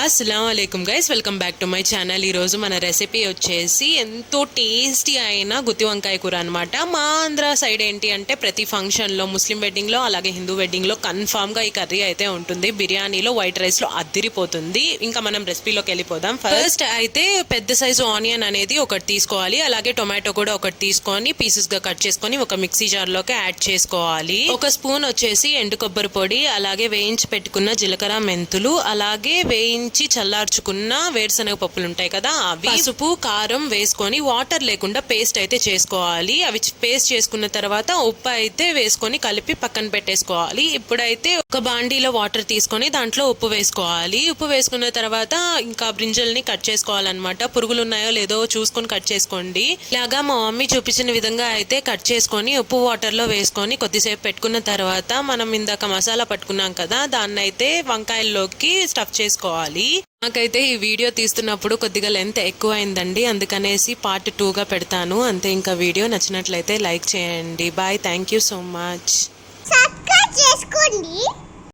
అస్సలాముఅలైకుం guys, welcome back to my channel. ఈరోజు మన recipe వచ్చేసి ఎంతో టేస్టీ అయిన గుత్తి వంకాయ కూర అనమాట. మా ఆంధ్ర సైడ్ ఏంటి అంటే ప్రతి ఫంక్షన్లో, ముస్లిం వెడ్డింగ్లో అలాగే హిందూ వెడ్డింగ్లో కన్ఫామ్గా ఈ కర్రీ అయితే ఉంటుంది. బిర్యానీలో, వైట్ రైస్లో అద్దిరిపోతుంది. ఇంకా మనం రెసిపీలోకి వెళ్ళిపోదాం. ఫస్ట్ అయితే పెద్ద సైజు ఆనియన్ అనేది ఒకటి తీసుకోవాలి. అలాగే టొమాటో కూడా ఒకటి తీసుకొని పీసెస్గా కట్ చేసుకొని ఒక మిక్సీ జార్లోకి యాడ్ చేసుకోవాలి. ఒక స్పూన్ వచ్చేసి ఎండు కొబ్బరి పొడి, అలాగే వేయించి పెట్టుకున్న జీలకర్ర, మెంతులు, అలాగే వేయించి చల్లార్చుకున్న వేరుశనగ పప్పులు ఉంటాయి కదా, అవి, పసుపు, కారం వేసుకొని వాటర్ లేకుండా పేస్ట్ అయితే చేసుకోవాలి. అవి పేస్ట్ చేసుకున్న తర్వాత ఉప్పు అయితే వేసుకొని కలిపి పక్కన పెట్టేసుకోవాలి. ఇప్పుడైతే ఒక బాండీలో వాటర్ తీసుకొని దాంట్లో ఉప్పు వేసుకోవాలి. ఉప్పు వేసుకున్న తర్వాత ఇంకా బ్రింజల్ని కట్ చేసుకోవాలన్నమాట. పురుగులు ఉన్నాయో లేదో చూసుకొని కట్ చేసుకోండి. ఇలాగా మా మమ్మీ చూపించిన విధంగా అయితే కట్ చేసుకొని ఉప్పు వాటర్ లో వేసుకొని కొద్దిసేపు పెట్టుకున్న తర్వాత మనం ఇందాక మసాలా పట్టుకున్నాం కదా, దాన్ని అయితే వంకాయల్లోకి స్టఫ్ చేసుకోవాలి. నాకైతే ఈ వీడియో తీస్తున్నప్పుడు కొద్దిగా లెంత్ ఎక్కువ అయిందండి, అందుకనేసి పార్ట్ 2గా పెడతాను అంతే. ఇంకా వీడియో నచ్చినట్లయితే లైక్ చేయండి. Bye, thank you so much. Subscribe చేసుకోండి.